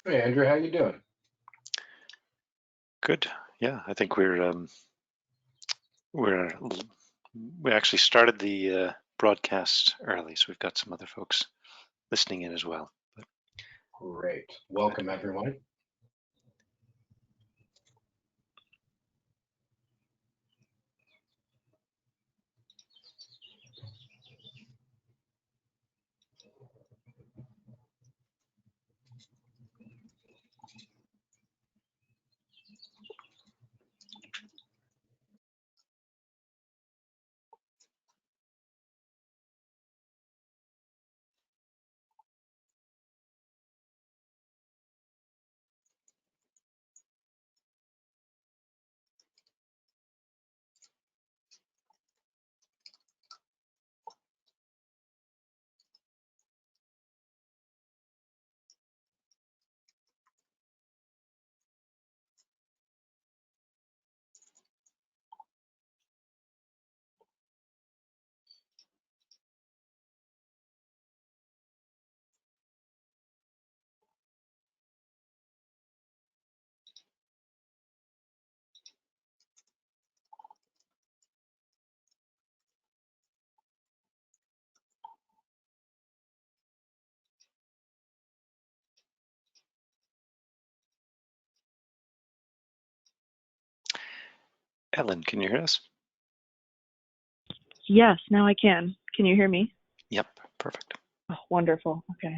Hey Andrew, how you doing? Good. Yeah, I think we actually started the broadcast early, so we've got some other folks listening in as well. But Great. Welcome everyone. Ellen, can you hear us? Yes, now I can. Can you hear me? Yep, perfect. Oh, wonderful. Okay.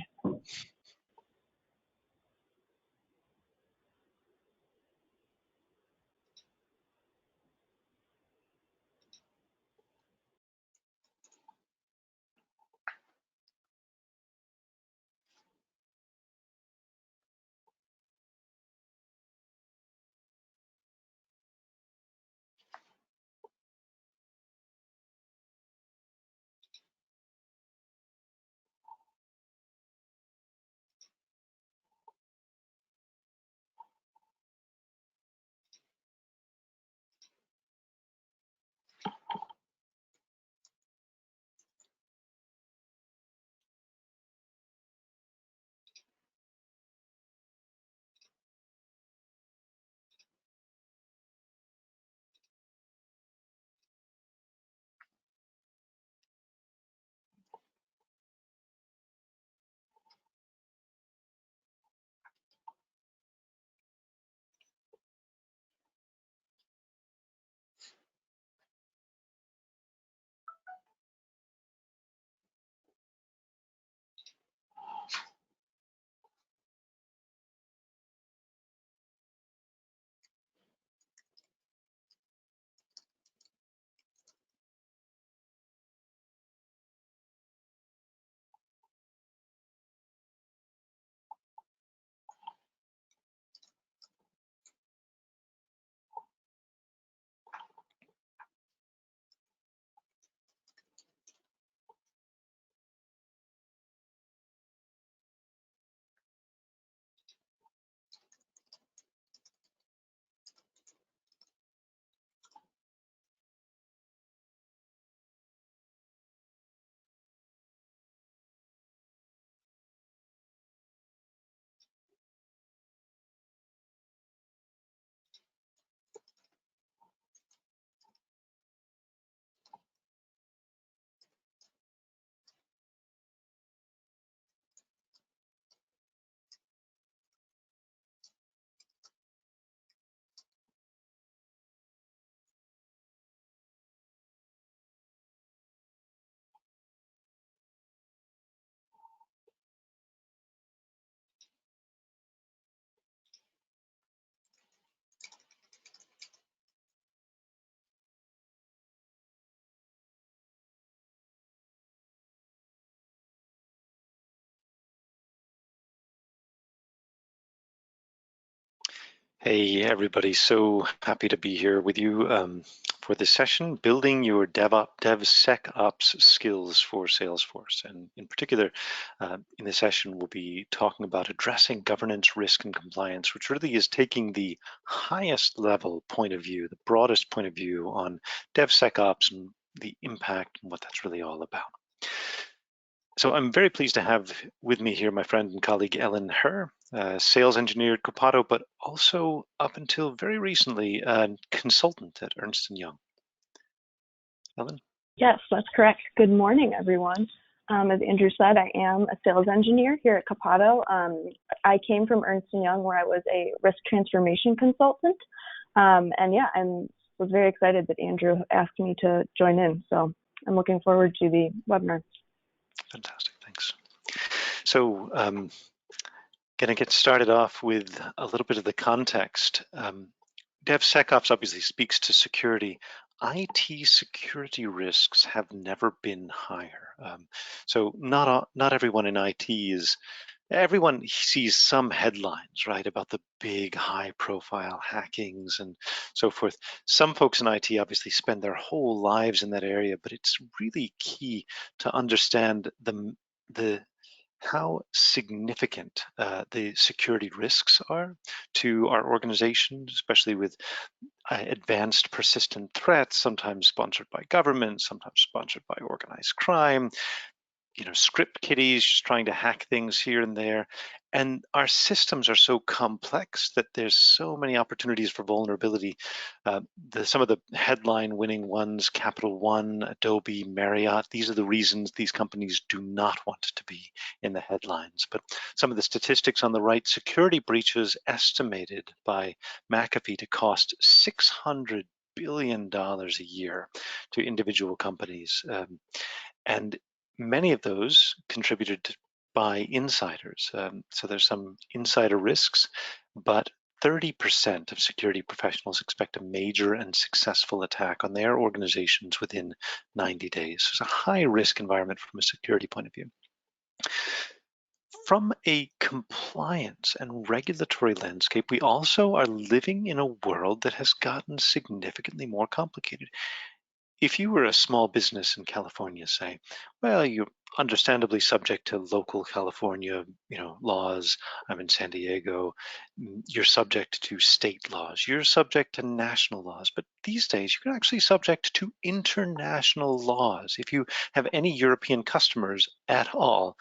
Hey everybody, so happy to be here with you for this session, building your DevSecOps skills for Salesforce. And in particular, in this session, we'll be talking about addressing governance, risk, and compliance, which really is taking the highest level point of view, the broadest point of view on DevSecOps and the impact and what that's really all about. So I'm very pleased to have with me here my friend and colleague Ellen Herr, sales engineer at Copado, but also up until very recently, a consultant at Ernst & Young. Ellen? Yes, that's correct. Good morning, everyone. As Andrew said, I am a sales engineer here at Copado. I came from Ernst & Young, where I was a risk transformation consultant. And yeah, I was very excited that Andrew asked me to join in. So I'm looking forward to the webinar. Fantastic, thanks. So going to get started off with a little bit of the context. DevSecOps obviously speaks to security. IT security risks have never been higher. So not everyone in IT is, everyone sees some headlines, right, about the big high profile hackings and so forth. Some folks in IT obviously spend their whole lives in that area, but it's really key to understand how significant the security risks are to our organization, especially with advanced persistent threats, sometimes sponsored by government, sometimes sponsored by organized crime, script kiddies just trying to hack things here and there. And our systems are so complex that there's so many opportunities for vulnerability. Some of the headline winning ones, Capital One, Adobe, Marriott, these are the reasons these companies do not want to be in the headlines. But some of the statistics on the right, security breaches estimated by McAfee to cost $600 billion a year to individual companies. And many of those contributed by insiders. So there's some insider risks, but 30% of security professionals expect a major and successful attack on their organizations within 90 days. So it's a high risk environment from a security point of view. From a compliance and regulatory landscape, we also are living in a world that has gotten significantly more complicated. If you were a small business in California, say, well, you're understandably subject to local California, laws. I'm in San Diego. You're subject to state laws. You're subject to national laws. But these days, you're actually subject to international laws. If you have any European customers at all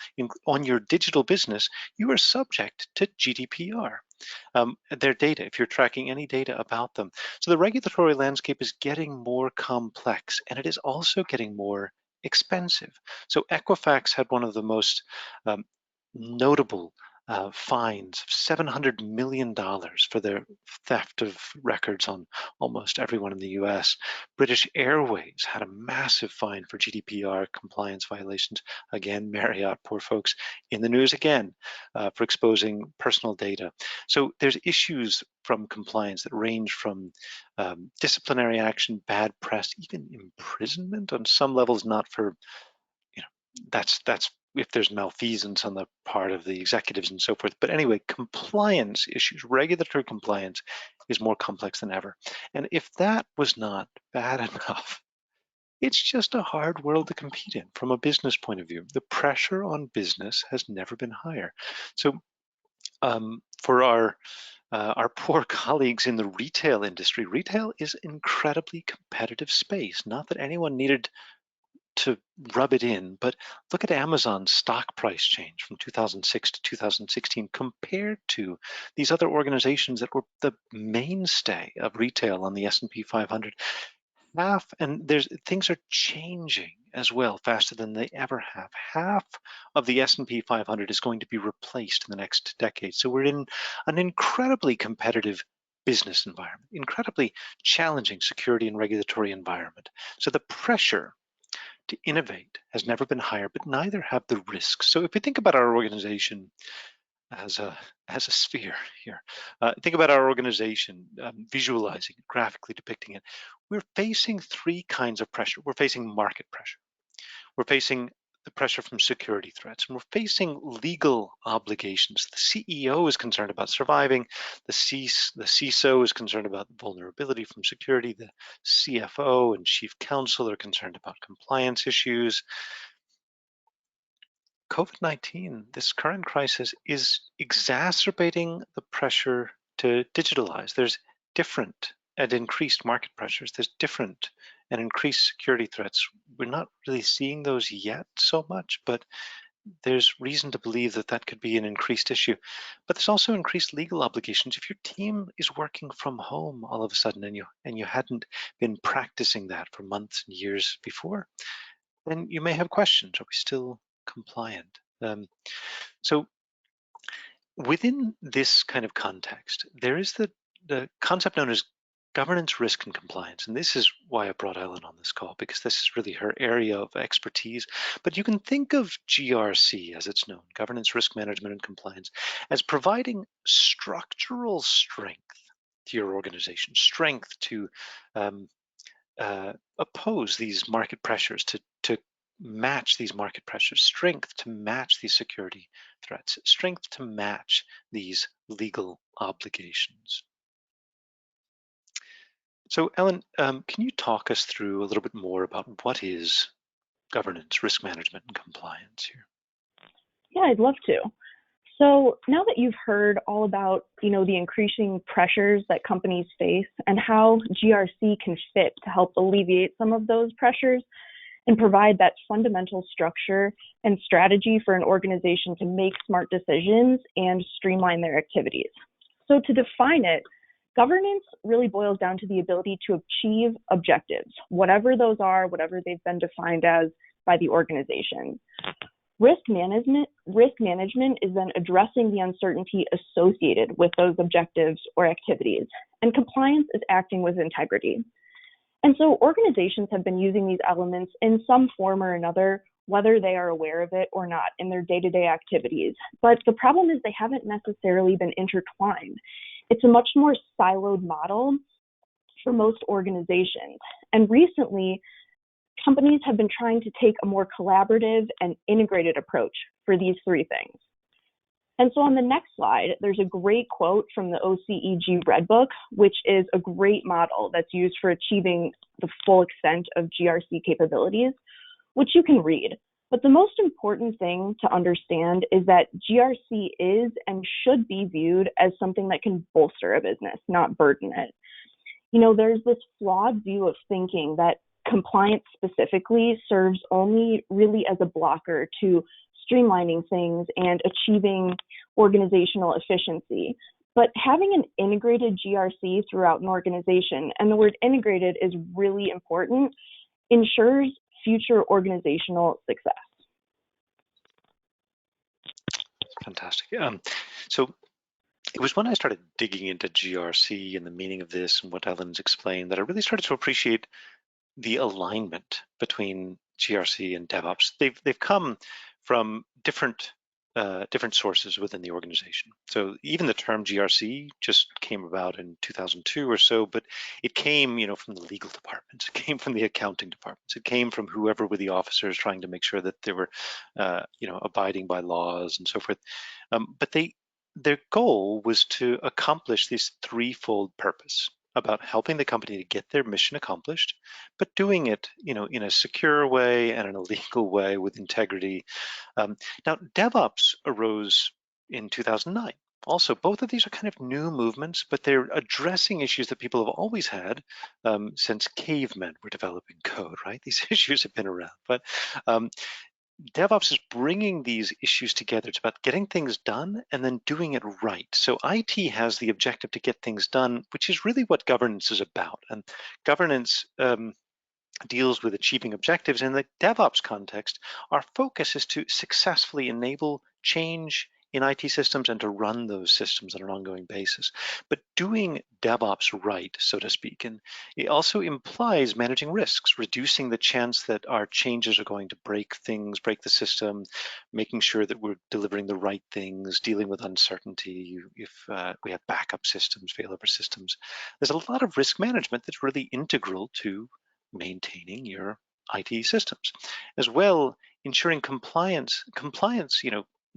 on your digital business, you are subject to GDPR. Their data, if you're tracking any data about them. So the regulatory landscape is getting more complex, and it is also getting more expensive. So Equifax had one of the most notable fines of $700 million for their theft of records on almost everyone in the US. British Airways had a massive fine for GDPR compliance violations. Again, Marriott, poor folks, in the news again for exposing personal data. So there's issues from compliance that range from disciplinary action, bad press, even imprisonment on some levels, not for, that's if there's malfeasance on the part of the executives and so forth. But anyway, compliance issues, regulatory compliance is more complex than ever. And if that was not bad enough, it's just a hard world to compete in from a business point of view. The pressure on business has never been higher. So for our poor colleagues in the retail industry, retail is an incredibly competitive space. Not that anyone needed to rub it in, but look at Amazon's stock price change from 2006 to 2016 compared to these other organizations that were the mainstay of retail on the S&P 500. And things are changing as well faster than they ever have. Half of the S&P 500 is going to be replaced in the next decade. So we're in an incredibly competitive business environment, incredibly challenging security and regulatory environment. So the pressure to innovate has never been higher, but neither have the risks. So if we think about our organization as a sphere here, think about our organization, visualizing it, graphically depicting it. We're facing three kinds of pressure. We're facing market pressure. We're facing the pressure from security threats, and we're facing legal obligations. The CEO is concerned about surviving. The CISO is concerned about vulnerability from security. The CFO and chief counsel are concerned about compliance issues. COVID-19, this current crisis, is exacerbating the pressure to digitalize. There's different and increased market pressures. There's different and increased security threats. We're not really seeing those yet so much, but there's reason to believe that that could be an increased issue. But there's also increased legal obligations. If your team is working from home all of a sudden and you hadn't been practicing that for months and years before, then you may have questions. Are we still compliant? So within this kind of context, there is the concept known as governance, risk, and compliance. And this is why I brought Ellen on this call, because this is really her area of expertise. But you can think of GRC, as it's known, governance, risk management, and compliance, as providing structural strength to your organization, strength to oppose these market pressures, to match these market pressures, strength to match these security threats, strength to match these legal obligations. So Ellen, can you talk us through a little bit more about what is governance, risk management, and compliance here? Yeah, I'd love to. So now that you've heard all about, the increasing pressures that companies face and how GRC can fit to help alleviate some of those pressures and provide that fundamental structure and strategy for an organization to make smart decisions and streamline their activities. So to define it, governance really boils down to the ability to achieve objectives, whatever those are, whatever they've been defined as by the organization. Risk management is then addressing the uncertainty associated with those objectives or activities, and compliance is acting with integrity. And so organizations have been using these elements in some form or another, whether they are aware of it or not in their day-to-day activities. But the problem is they haven't necessarily been intertwined. It's a much more siloed model for most organizations. And recently, companies have been trying to take a more collaborative and integrated approach for these three things. And so on the next slide, there's a great quote from the OCEG Red Book, which is a great model that's used for achieving the full extent of GRC capabilities, which you can read. But the most important thing to understand is that GRC is and should be viewed as something that can bolster a business, not burden it. There's this flawed view of thinking that compliance specifically serves only really as a blocker to streamlining things and achieving organizational efficiency. But having an integrated GRC throughout an organization, and the word integrated is really important, ensures future organizational success. Fantastic. So it was when I started digging into GRC and the meaning of this and what Ellen's explained that I really started to appreciate the alignment between GRC and DevOps. They've come from different sources within the organization. So even the term GRC just came about in 2002 or so, but it came, from the legal departments, it came from the accounting departments, it came from whoever were the officers trying to make sure that they were, abiding by laws and so forth. But their goal was to accomplish this threefold purpose about helping the company to get their mission accomplished, but doing it, in a secure way and in a legal way with integrity. Now, DevOps arose in 2009. Also, both of these are kind of new movements, but they're addressing issues that people have always had since cavemen were developing code, right? These issues have been around, but DevOps is bringing these issues together. It's about getting things done and then doing it right. So IT has the objective to get things done, which is really what governance is about. And governance deals with achieving objectives. In the DevOps context, our focus is to successfully enable change in IT systems and to run those systems on an ongoing basis. But doing DevOps right, so to speak, and it also implies managing risks, reducing the chance that our changes are going to break things, break the system, making sure that we're delivering the right things, dealing with uncertainty, if we have backup systems, failover systems. There's a lot of risk management that's really integral to maintaining your IT systems, as well ensuring compliance,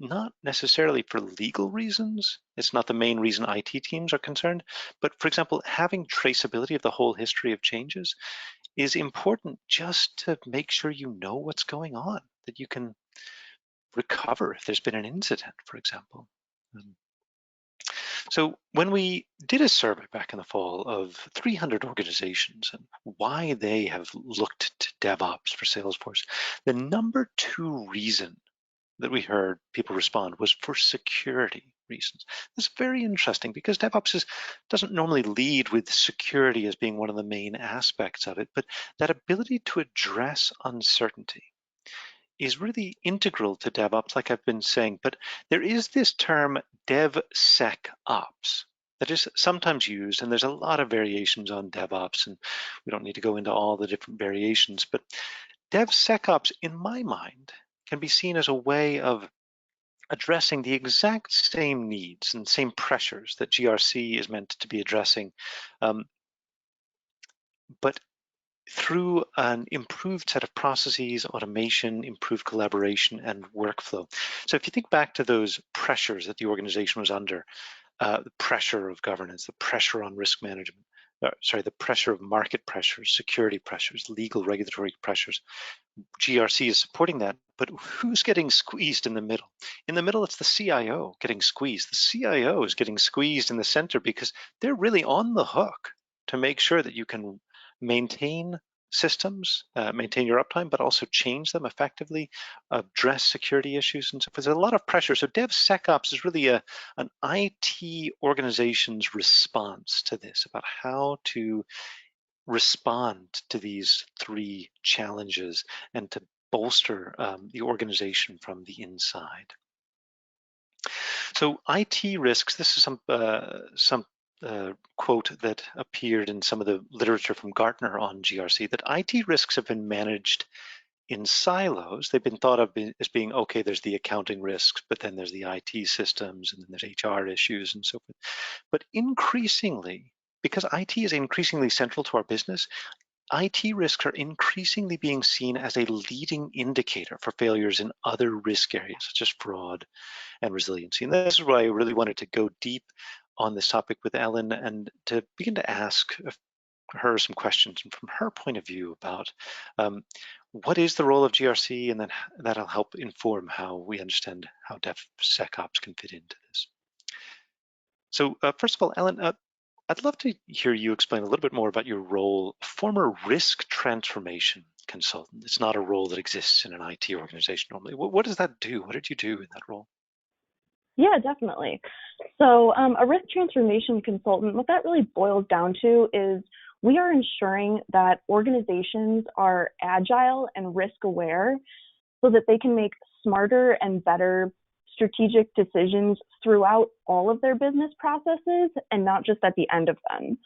not necessarily for legal reasons. It's not the main reason IT teams are concerned, but for example, having traceability of the whole history of changes is important just to make sure you know what's going on, that you can recover if there's been an incident, for example. So when we did a survey back in the fall of 300 organizations and why they have looked to DevOps for Salesforce, the number 2 reason that we heard people respond was for security reasons. That's very interesting because DevOps doesn't normally lead with security as being one of the main aspects of it, but that ability to address uncertainty is really integral to DevOps, like I've been saying. But there is this term DevSecOps that is sometimes used, and there's a lot of variations on DevOps, and we don't need to go into all the different variations, but DevSecOps, in my mind, can be seen as a way of addressing the exact same needs and same pressures that GRC is meant to be addressing, but through an improved set of processes, automation, improved collaboration, and workflow. So if you think back to those pressures that the organization was under, the pressure of governance, the pressure on risk management, the pressure of market pressures, security pressures, legal regulatory pressures, GRC is supporting that, but who's getting squeezed in the middle? In the middle, it's the CIO getting squeezed. The CIO is getting squeezed in the center because they're really on the hook to make sure that you can maintain systems, maintain your uptime, but also change them effectively, address security issues, and so forth. There's a lot of pressure. So DevSecOps is really an IT organization's response to this, about how to respond to these three challenges and to bolster the organization from the inside. So IT risks, this is some quote that appeared in some of the literature from Gartner on GRC, that IT risks have been managed in silos. They've been thought of as being, okay, there's the accounting risks, but then there's the IT systems, and then there's HR issues and so forth. But increasingly, because IT is increasingly central to our business, IT risks are increasingly being seen as a leading indicator for failures in other risk areas, such as fraud and resiliency. And this is why I really wanted to go deep on this topic with Ellen and to begin to ask her some questions, and from her point of view about what is the role of GRC, and then that'll help inform how we understand how DevSecOps can fit into this. So first of all, Ellen, I'd love to hear you explain a little bit more about your role, former risk transformation consultant. It's not a role that exists in an IT organization normally. What does that do? What did you do in that role? Yeah, definitely. So a risk transformation consultant, what that really boils down to is we are ensuring that organizations are agile and risk aware so that they can make smarter and better strategic decisions throughout all of their business processes and not just at the end of them.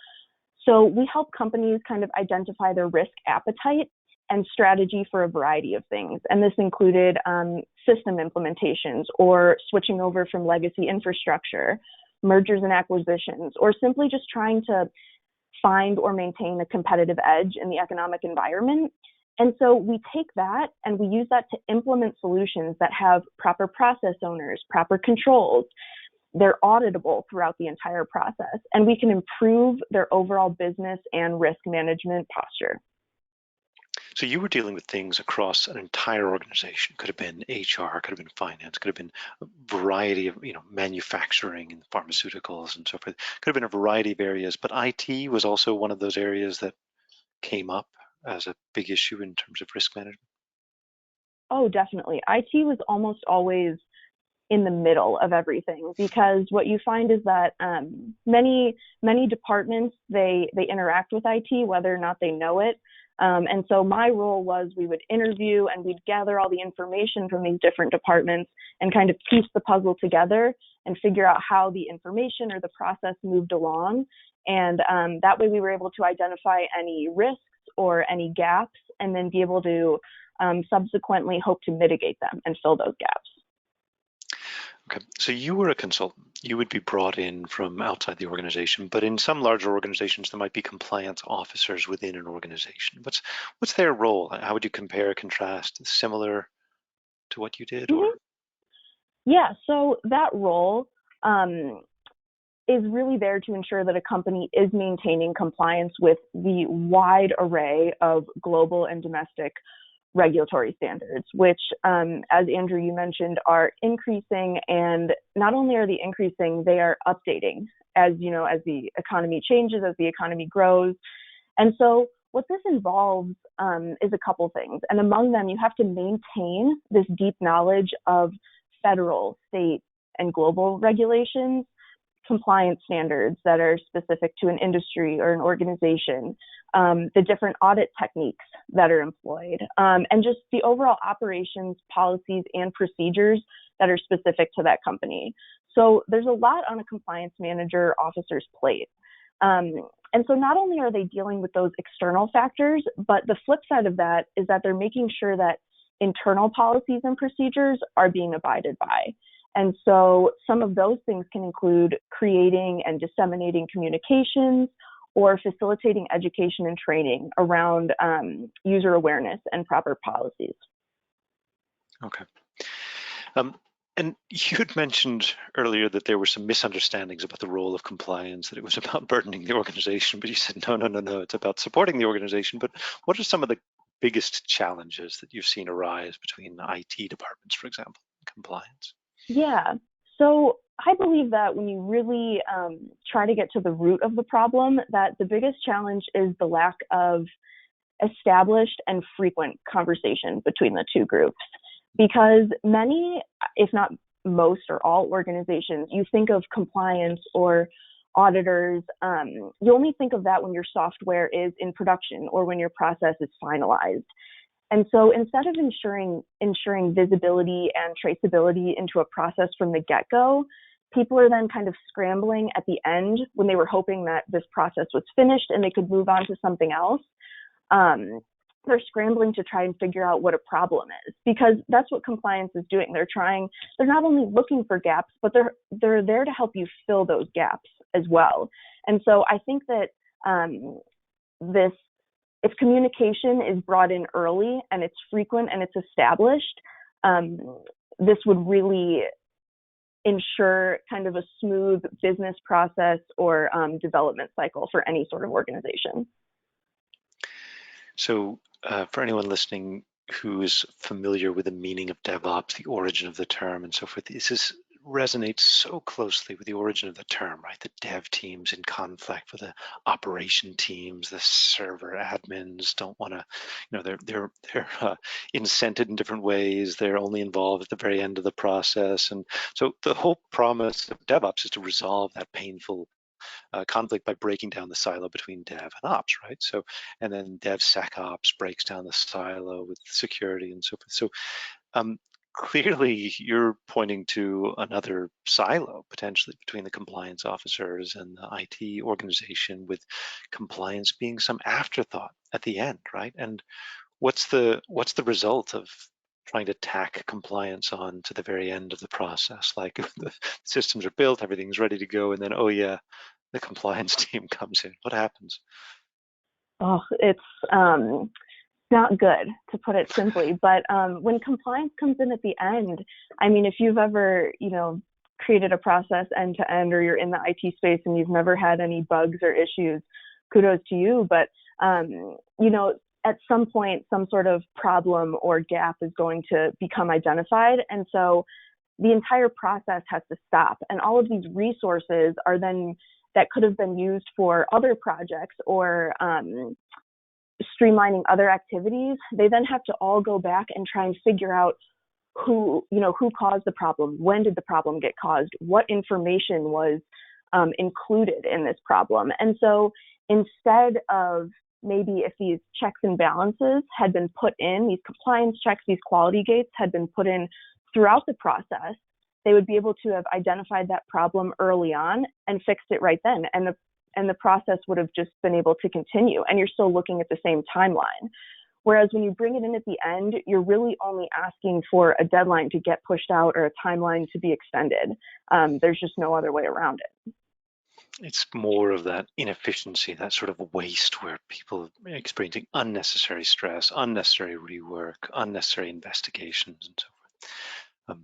So we help companies kind of identify their risk appetite and strategy for a variety of things. And this included system implementations or switching over from legacy infrastructure, mergers and acquisitions, or simply just trying to find or maintain a competitive edge in the economic environment. And so we take that and we use that to implement solutions that have proper process owners, proper controls. They're auditable throughout the entire process, and we can improve their overall business and risk management posture. So you were dealing with things across an entire organization. Could have been HR, could have been finance, could have been a variety of, manufacturing and pharmaceuticals and so forth. Could have been a variety of areas, but IT was also one of those areas that came up as a big issue in terms of risk management. Oh, definitely. IT was almost always in the middle of everything, because what you find is that many departments, they interact with IT, whether or not they know it. And so my role was we would interview and we'd gather all the information from these different departments and kind of piece the puzzle together and figure out how the information or the process moved along. And that way we were able to identify any risks or any gaps and then be able to subsequently hope to mitigate them and fill those gaps. Okay, so you were a consultant. You would be brought in from outside the organization, but in some larger organizations, there might be compliance officers within an organization. What's their role? How would you compare, contrast, similar to what you did? Or? Yeah, so that role is really there to ensure that a company is maintaining compliance with the wide array of global and domestic regulatory standards, which, as Andrew, you mentioned, are increasing, and not only are they increasing, they are updating as the economy changes, as the economy grows. And so what this involves is a couple things. And among them, you have to maintain this deep knowledge of federal, state, and global regulations, compliance standards that are specific to an industry or an organization, the different audit techniques that are employed, and just the overall operations, policies, and procedures that are specific to that company. So there's a lot on a compliance manager officer's plate. And so not only are they dealing with those external factors, but the flip side of that is that they're making sure that internal policies and procedures are being abided by. And so some of those things can include creating and disseminating communications or facilitating education and training around user awareness and proper policies. Okay. And you had mentioned earlier that there were some misunderstandings about the role of compliance, that it was about burdening the organization, but you said, no, it's about supporting the organization. But what are some of the biggest challenges that you've seen arise between IT departments, for example, in compliance? Yeah, so I believe that when you really try to get to the root of the problem, that the biggest challenge is the lack of established and frequent conversation between the two groups. Because many, if not most or all organizations, you think of compliance or auditors, you only think of that when your software is in production or when your process is finalized. And so instead of ensuring visibility and traceability into a process from the get-go, people are then kind of scrambling at the end when they were hoping that this process was finished and they could move on to something else. They're scrambling to try and figure out what a problem is, because that's what compliance is doing. They're not only looking for gaps, but they're there to help you fill those gaps as well. And so I think that if communication is brought in early and it's frequent and it's established, this would really ensure kind of a smooth business process or development cycle for any sort of organization. So for anyone listening who is familiar with the meaning of DevOps, the origin of the term and so forth, this resonates so closely with the origin of the term, right? The dev teams in conflict with the operation teams, the server admins don't want to, they're incented in different ways. They're only involved at the very end of the process. And so the whole promise of DevOps is to resolve that painful conflict by breaking down the silo between dev and ops, right? So, and then DevSecOps breaks down the silo with security and so forth. So clearly you're pointing to another silo potentially between the compliance officers and the IT organization, with compliance being some afterthought at the end, right? And what's the result of trying to tack compliance on to the very end of the process? Like if the systems are built, everything's ready to go, and then, oh yeah, the compliance team comes in. What happens? Oh, it's not good, to put it simply. But when compliance comes in at the end, I mean, if you've ever, created a process end to end, or you're in the IT space and you've never had any bugs or issues, kudos to you. But, at some point, some sort of problem or gap is going to become identified. And so the entire process has to stop. And all of these resources are then that could have been used for other projects or streamlining other activities. They then have to all go back and try and figure out who caused the problem, when did the problem get caused, what information was included in this problem. And so instead of maybe if these checks and balances had been put in, these compliance checks, these quality gates had been put in throughout the process, they would be able to have identified that problem early on and fixed it right then. And the process would have just been able to continue, and you're still looking at the same timeline. Whereas when you bring it in at the end, you're really only asking for a deadline to get pushed out or a timeline to be extended. There's just no other way around it. It's more of that inefficiency, that sort of waste where people are experiencing unnecessary stress, unnecessary rework, unnecessary investigations, and so forth.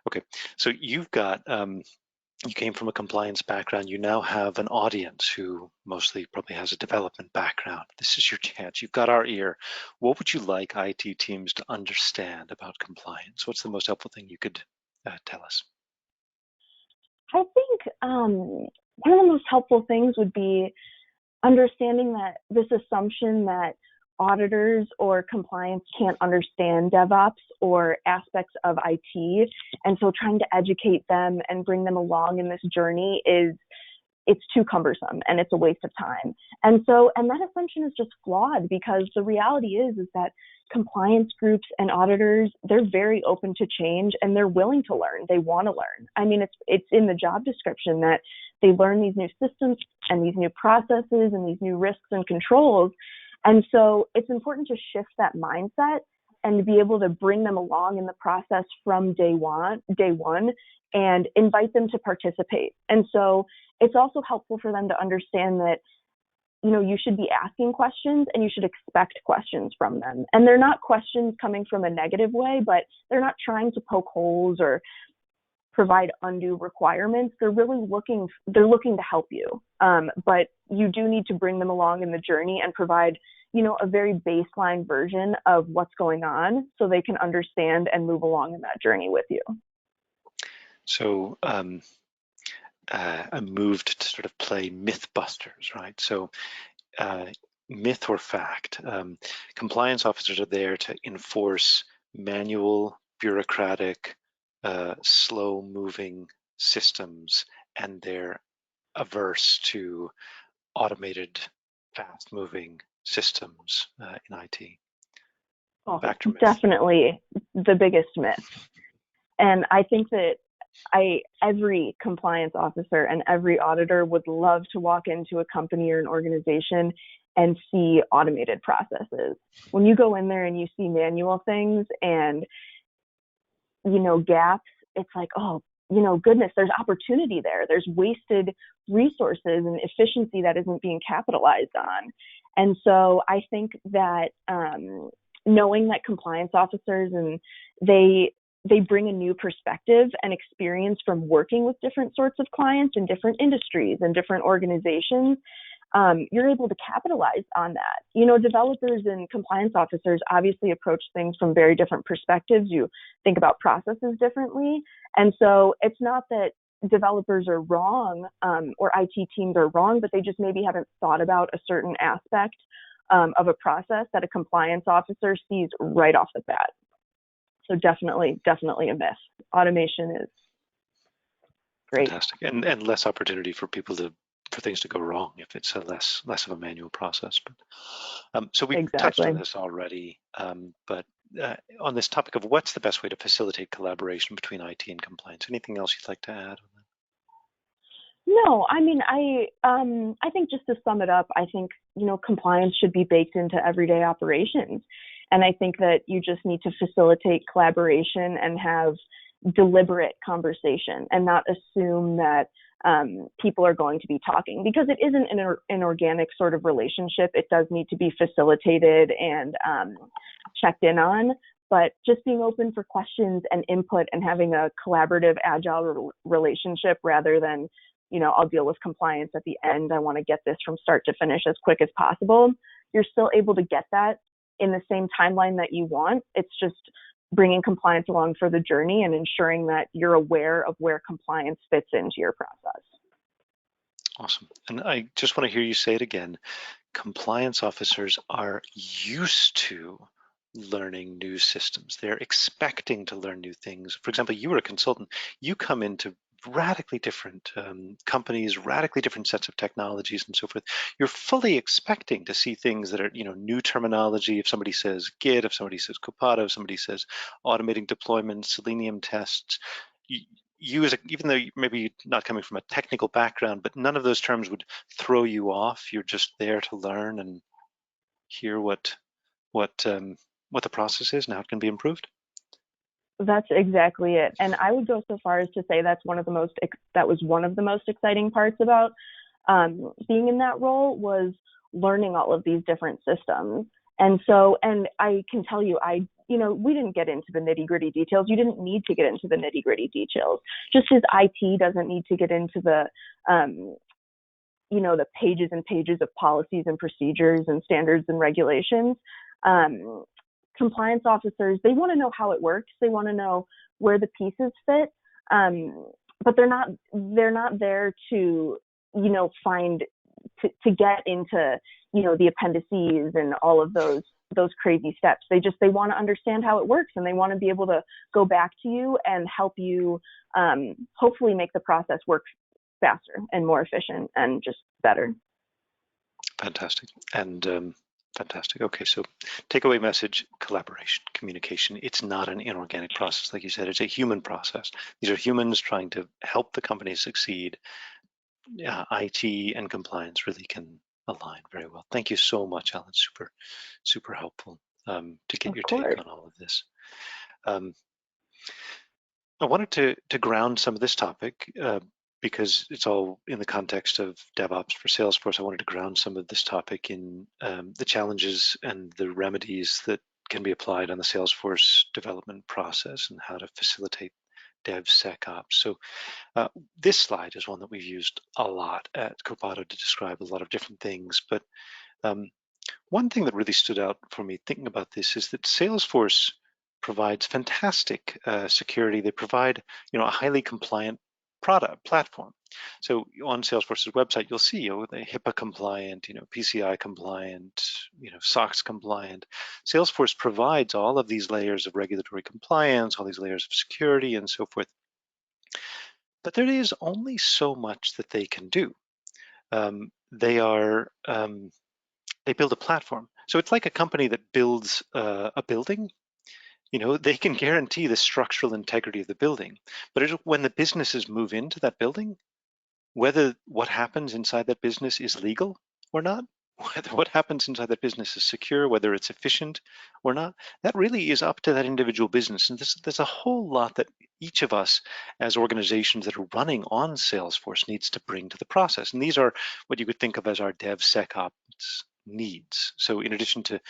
Okay, so you've got, you came from a compliance background. You now have an audience who mostly probably has a development background. This is your chance. You've got our ear. What would you like IT teams to understand about compliance? What's the most helpful thing you could tell us? I think one of the most helpful things would be understanding that this assumption that auditors or compliance can't understand DevOps or aspects of IT. And so trying to educate them and bring them along in this journey it's too cumbersome and it's a waste of time. And that assumption is just flawed, because the reality is that compliance groups and auditors, they're very open to change and they're willing to learn. They want to learn. I mean, it's in the job description that they learn these new systems and these new processes and these new risks and controls. And so it's important to shift that mindset and to be able to bring them along in the process from day one, and invite them to participate. And so it's also helpful for them to understand that, you should be asking questions and you should expect questions from them. And they're not questions coming from a negative way, but they're not trying to poke holes or provide undue requirements. They're really looking to help you. But you do need to bring them along in the journey and provide, a very baseline version of what's going on so they can understand and move along in that journey with you. So I moved to sort of play Mythbusters, right? So myth or fact, compliance officers are there to enforce manual, bureaucratic, slow-moving systems, and they're averse to automated, fast-moving systems in IT. Oh, Fact or myth? definitely the biggest myth. And I think that every compliance officer and every auditor would love to walk into a company or an organization and see automated processes. When you go in there and you see manual things and, gaps, it's like, oh, goodness, there's opportunity there. There's wasted resources and efficiency that isn't being capitalized on. And so I think that knowing that compliance officers and they bring a new perspective and experience from working with different sorts of clients in different industries and different organizations, you're able to capitalize on that. Developers and compliance officers obviously approach things from very different perspectives. You think about processes differently. And so it's not that developers are wrong or IT teams are wrong, but they just maybe haven't thought about a certain aspect of a process that a compliance officer sees right off the bat. So definitely a myth. Automation is great. Fantastic, and less opportunity for people for things to go wrong if it's a less of a manual process. But so we've touched on this already. But on this topic of what's the best way to facilitate collaboration between IT and compliance, anything else you'd like to add on that? No, I mean, I think just to sum it up, I think, compliance should be baked into everyday operations. And I think that you just need to facilitate collaboration and have deliberate conversation and not assume that people are going to be talking, because it isn't an organic sort of relationship. It does need to be facilitated and checked in on, but just being open for questions and input and having a collaborative, agile relationship rather than, I'll deal with compliance at the end. I want to get this from start to finish as quick as possible. You're still able to get that in the same timeline that you want. It's just bringing compliance along for the journey and ensuring that you're aware of where compliance fits into your process. Awesome. And I just want to hear you say it again. Compliance officers are used to learning new systems. They're expecting to learn new things. For example, you were a consultant. You come into radically different companies, radically different sets of technologies and so forth. You're fully expecting to see things that are, new terminology. If somebody says Git, if somebody says Copado, if somebody says automating deployments, Selenium tests, you even though maybe you're not coming from a technical background, but none of those terms would throw you off. You're just there to learn and hear what the process is and how it can be improved. That's exactly it. And I would go so far as to say that was one of the most exciting parts about being in that role, was learning all of these different systems. And I can tell you, we didn't get into the nitty-gritty details. You didn't need to get into the nitty-gritty details. Just as IT doesn't need to get into the the pages and pages of policies and procedures and standards and regulations. Compliance officers, they want to know how it works. They want to know where the pieces fit, but they're not there to, find to get into, the appendices and all of those crazy steps. They want to understand how it works, and they want to be able to go back to you and help you hopefully make the process work faster and more efficient and just better. Fantastic. And fantastic. Okay, so takeaway message: collaboration, communication. It's not an inorganic process, like you said. It's a human process. These are humans trying to help the company succeed. IT and compliance really can align very well. Thank you so much, Alan. Super helpful to get your take on all of this. I wanted to ground some of this topic because it's all in the context of DevOps for Salesforce. I wanted to ground some of this topic in the challenges and the remedies that can be applied on the Salesforce development process and how to facilitate DevSecOps. So this slide is one that we've used a lot at Copado to describe a lot of different things. But one thing that really stood out for me thinking about this is that Salesforce provides fantastic security. They provide, a highly compliant platform. So on Salesforce's website, you'll see the HIPAA compliant, PCI compliant, SOX compliant. Salesforce provides all of these layers of regulatory compliance, all these layers of security, and so forth. But there is only so much that they can do. They build a platform. So it's like a company that builds a building. They can guarantee the structural integrity of the building, but when the businesses move into that building, whether what happens inside that business is legal or not, whether what happens inside that business is secure, whether it's efficient or not, that really is up to that individual business. And there's a whole lot that each of us as organizations that are running on Salesforce needs to bring to the process. And these are what you could think of as our DevSecOps needs. So in addition to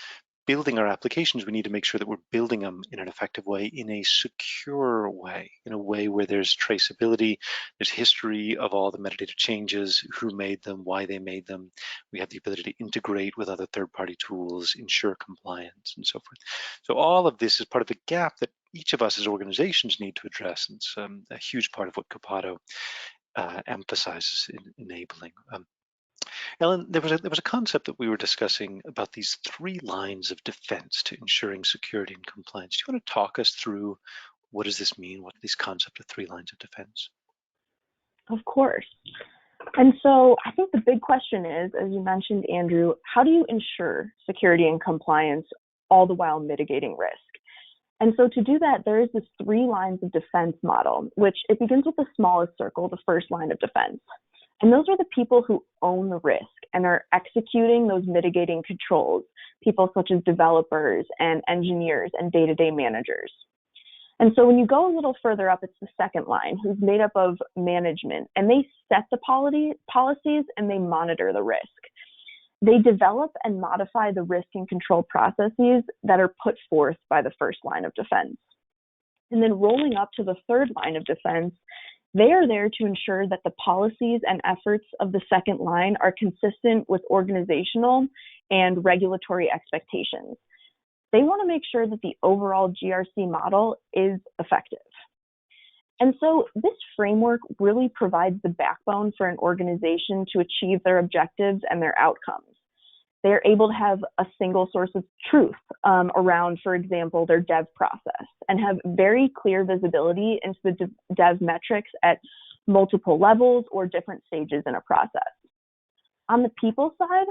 building our applications, we need to make sure that we're building them in an effective way, in a secure way, in a way where there's traceability, there's history of all the metadata changes, who made them, why they made them. We have the ability to integrate with other third-party tools, ensure compliance, and so forth. So all of this is part of the gap that each of us as organizations need to address. And it's a huge part of what Copado emphasizes in enabling. Ellen, there was a concept that we were discussing about these 3 lines of defense to ensuring security and compliance. Do you want to talk us through what does this mean? What are these concepts of 3 lines of defense? Of course. And so I think the big question is, as you mentioned, Andrew, how do you ensure security and compliance all the while mitigating risk? And so to do that, there is this 3 lines of defense model, which it begins with the smallest circle, the first line of defense. And those are the people who own the risk and are executing those mitigating controls, people such as developers and engineers and day-to-day managers. And so when you go a little further up, it's the second line, who's made up of management, and they set the policies and they monitor the risk. They develop and modify the risk and control processes that are put forth by the first line of defense. And then rolling up to the third line of defense, they are there to ensure that the policies and efforts of the second line are consistent with organizational and regulatory expectations. They want to make sure that the overall GRC model is effective. And so this framework really provides the backbone for an organization to achieve their objectives and their outcomes. They're able to have a single source of truth around, for example, their dev process, and have very clear visibility into the dev metrics at multiple levels or different stages in a process. On the people side,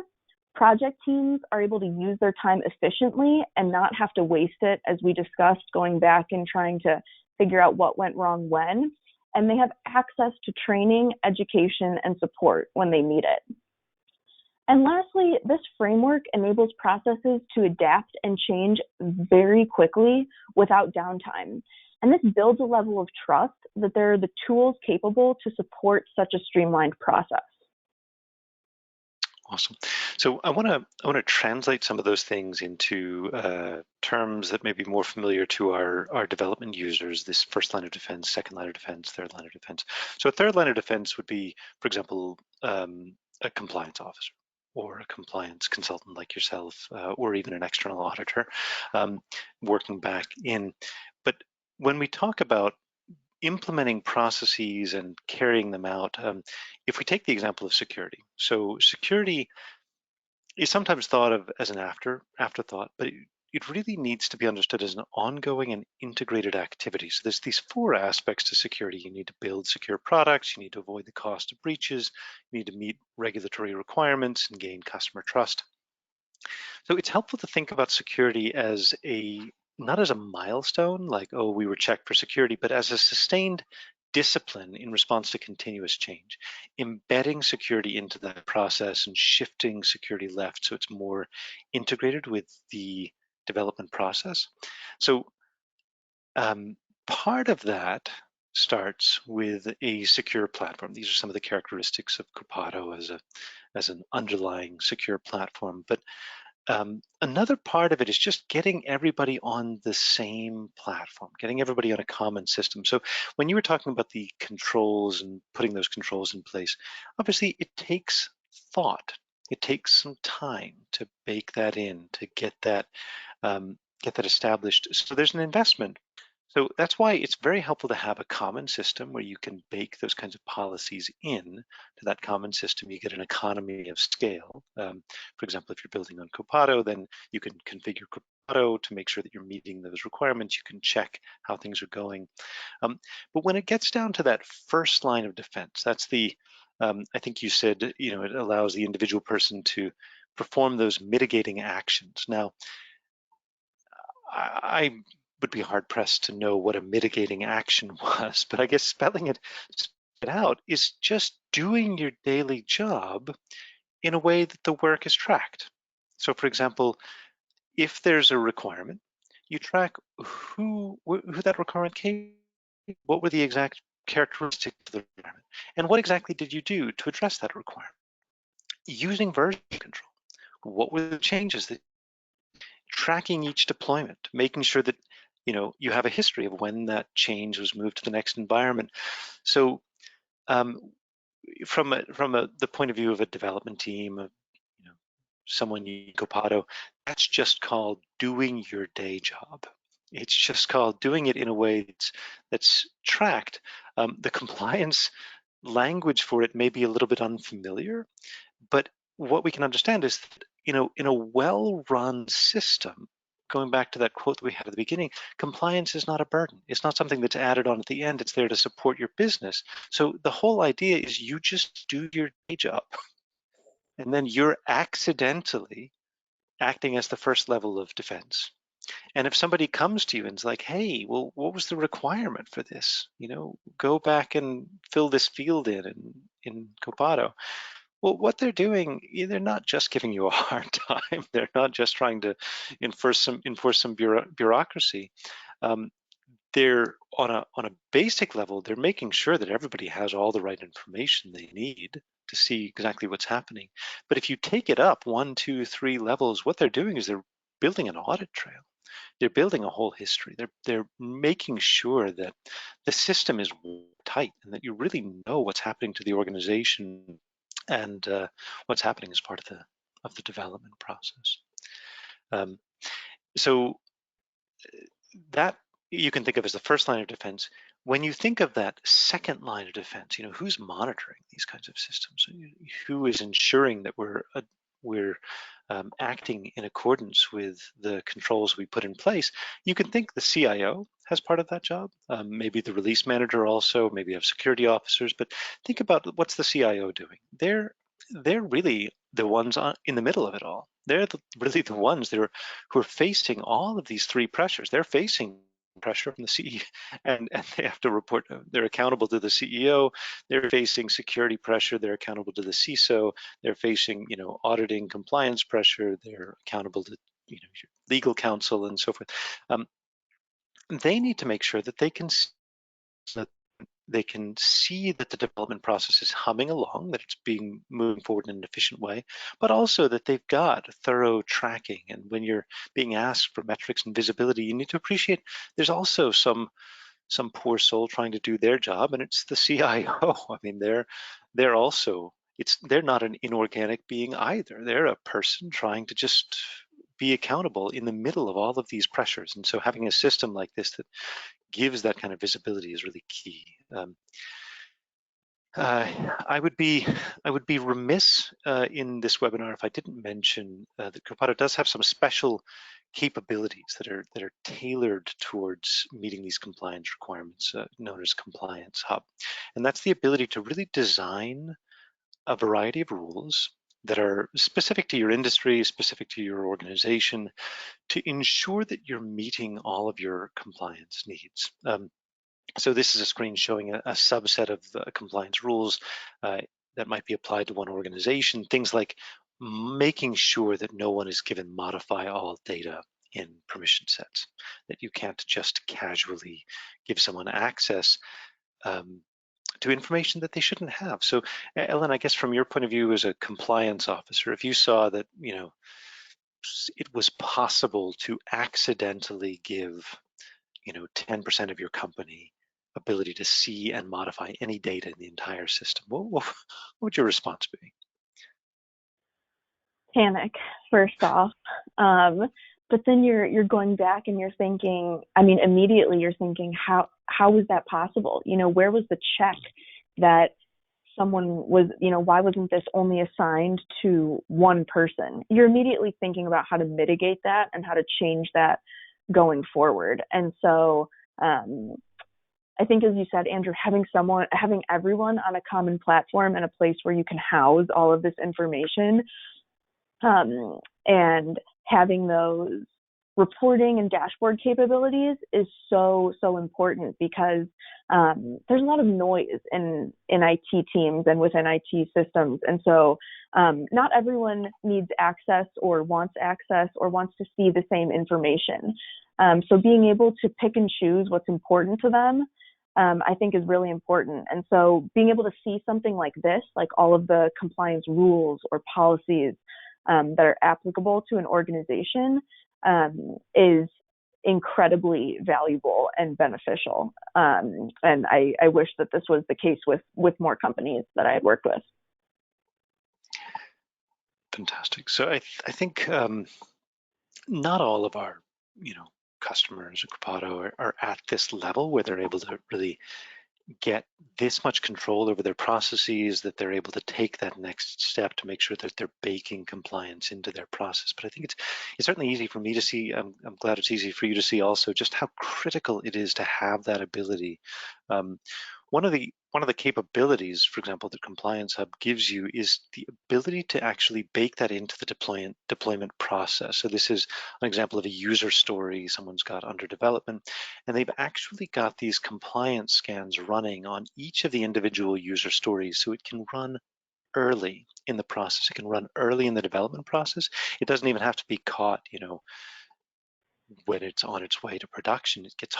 project teams are able to use their time efficiently and not have to waste it, as we discussed, going back and trying to figure out what went wrong when, and they have access to training, education, and support when they need it. And lastly, this framework enables processes to adapt and change very quickly without downtime. And this builds a level of trust that there are the tools capable to support such a streamlined process. Awesome. So I want to translate some of those things into terms that may be more familiar to our development users. This first line of defense, second line of defense, third line of defense. So a third line of defense would be, for example, a compliance officer, or a compliance consultant like yourself, or even an external auditor working back in. But when we talk about implementing processes and carrying them out. If we take the example of security, so security is sometimes thought of as an afterthought, but it really needs to be understood as an ongoing and integrated activity. So there's these 4 aspects to security. You need to build secure products, you need to avoid the cost of breaches, you need to meet regulatory requirements and gain customer trust. So it's helpful to think about security as not as a milestone, like, oh, we were checked for security, but as a sustained discipline in response to continuous change, embedding security into that process and shifting security left so it's more integrated with the development process. So part of that starts with a secure platform. These are some of the characteristics of Copado as an underlying secure platform. But another part of it is just getting everybody on the same platform, getting everybody on a common system. So when you were talking about the controls and putting those controls in place, obviously it takes thought. It takes some time to bake that in, to get that established. So there's an investment. So that's why it's very helpful to have a common system where you can bake those kinds of policies in to that common system. You get an economy of scale. For example, if you're building on Copado, then you can configure Copado to make sure that you're meeting those requirements. You can check how things are going. But when it gets down to that first line of defense, that's I think you said, it allows the individual person to perform those mitigating actions. Now, I would be hard pressed to know what a mitigating action was, but I guess spelling it out is just doing your daily job in a way that the work is tracked. So for example, if there's a requirement, you track who that requirement came, what were the exact characteristics of the requirement, and what exactly did you do to address that requirement? Using version control, what were the changes that tracking each deployment, making sure that you have a history of when that change was moved to the next environment. So from the point of view of a development team, of someone in Copado, that's just called doing your day job. It's just called doing it in a way that's tracked. The compliance language for it may be a little bit unfamiliar, but what we can understand is that, in a well-run system, going back to that quote that we had at the beginning, compliance is not a burden. It's not something that's added on at the end. It's there to support your business. So the whole idea is you just do your day job, and then you're accidentally acting as the first level of defense. And if somebody comes to you and is like, hey, well, what was the requirement for this? Go back and fill this field in Copado. Well, what they're doing, they're not just giving you a hard time. They're not just trying to enforce some bureaucracy. They're on a basic level. They're making sure that everybody has all the right information they need to see exactly what's happening. But if you take it up 1, 2, 3 levels, what they're doing is they're building an audit trail. They're building a whole history. They're making sure that the system is tight and that you really know what's happening to the organization and what's happening as part of the development process. So that you can think of as the first line of defense. When you think of that second line of defense, who's monitoring these kinds of systems? Who is ensuring that we're acting in accordance with the controls we put in place? You can think the CIO has part of that job. Maybe the release manager also, maybe you have security officers, but think about what's the CIO doing. They're really the ones in the middle of it all. They're really the ones who are facing all of these 3 pressures. They're facing pressure from the CEO, and they have to report. They're accountable to the CEO. They're facing security pressure. They're accountable to the CISO. They're facing, auditing compliance pressure. They're accountable to, legal counsel and so forth. They need to make sure that they can see that the development process is humming along, that it's moving forward in an efficient way, but also that they've got thorough tracking. And when you're being asked for metrics and visibility, you need to appreciate there's also some poor soul trying to do their job, and it's the CIO. I mean, they're also, they're not an inorganic being either. They're a person trying to just be accountable in the middle of all of these pressures. And so having a system like this that gives that kind of visibility is really key. I would be remiss in this webinar if I didn't mention that Copado does have some special capabilities that are tailored towards meeting these compliance requirements, known as Compliance Hub, and that's the ability to really design a variety of rules that are specific to your industry, specific to your organization, to ensure that you're meeting all of your compliance needs. So this is a screen showing a subset of compliance rules that might be applied to one organization. Things like making sure that no one is given modify all data in permission sets, that you can't just casually give someone access to information that they shouldn't have. So Ellen, I guess from your point of view as a compliance officer, if you saw that, you know, it was possible to accidentally give, you know, 10% of your company ability to see and modify any data in the entire system, what would your response be? Panic, first off. But then you're going back and you're thinking, I mean, immediately you're thinking, how was that possible? You know, where was the check that someone was, you know, why wasn't this only assigned to one person? You're immediately thinking about how to mitigate that and how to change that going forward. And so I think, as you said, Andrew, having everyone on a common platform and a place where you can house all of this information, and having those reporting and dashboard capabilities is so important, because there's a lot of noise in IT teams and within IT systems. And so not everyone needs access or wants to see the same information. So being able to pick and choose what's important to them, I think is really important. And so being able to see something like this, like all of the compliance rules or policies that are applicable to an organization, is incredibly valuable and beneficial. And I wish that this was the case with more companies that I had worked with. Fantastic. So I think not all of our, you know, customers at Copado are at this level where they're able to really get this much control over their processes, that they're able to take that next step to make sure that they're baking compliance into their process. But I think it's certainly easy for me to see. I'm glad it's easy for you to see also just how critical it is to have that ability. One of the capabilities, for example, that Compliance Hub gives you is the ability to actually bake that into the deployment process. So this is an example of a user story someone's got under development, and they've actually got these compliance scans running on each of the individual user stories, so it can run early in the process. It can run early in the development process. It doesn't even have to be caught, you know, when it's on its way to production. It gets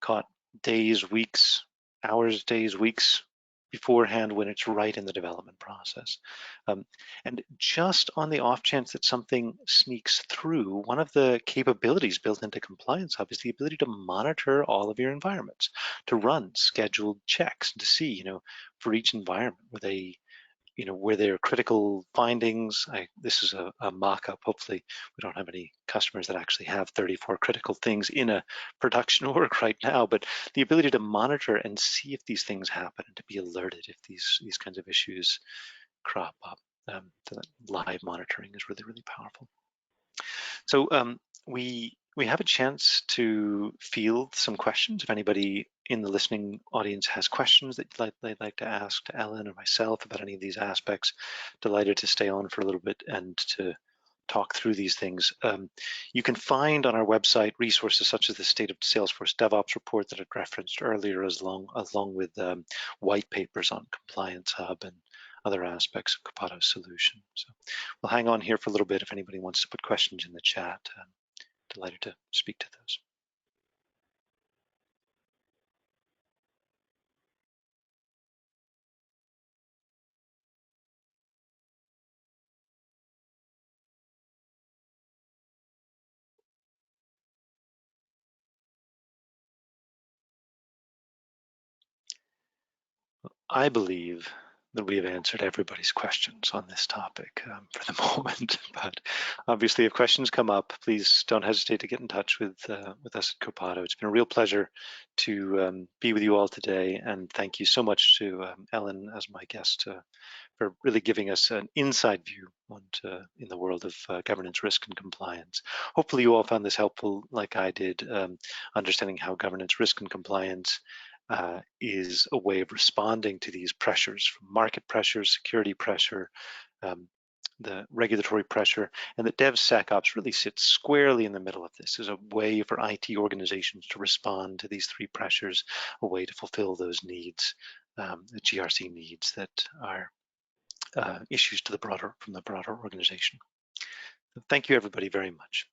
caught days, weeks, hours, days, weeks beforehand when it's right in the development process. And just on the off chance that something sneaks through, one of the capabilities built into Compliance Hub is the ability to monitor all of your environments, to run scheduled checks, and to see, you know, for each environment, were there critical findings. This is a mock-up. Hopefully we don't have any customers that actually have 34 critical things in a production org right now, but the ability to monitor and see if these things happen and to be alerted if these kinds of issues crop up. So that live monitoring is really, really powerful. So we have a chance to field some questions. If anybody in the listening audience has questions that they'd like to ask to Ellen or myself about any of these aspects, delighted to stay on for a little bit and to talk through these things. You can find on our website resources such as the State of Salesforce DevOps report that I referenced earlier, along with white papers on Compliance Hub and other aspects of Copado's solution. So we'll hang on here for a little bit if anybody wants to put questions in the chat. Delighted to speak to those. I believe that we have answered everybody's questions on this topic for the moment. But obviously, if questions come up, please don't hesitate to get in touch with us at Copado. It's been a real pleasure to be with you all today, and thank you so much to Ellen as my guest for really giving us an inside view in the world of governance, risk, and compliance. Hopefully, you all found this helpful, like I did, understanding how governance, risk, and compliance is a way of responding to these pressures, from market pressure, security pressure, the regulatory pressure, and that DevSecOps really sits squarely in the middle of this as a way for IT organizations to respond to these three pressures, a way to fulfill those needs, the GRC needs that are issues to from the broader organization. Thank you, everybody, very much.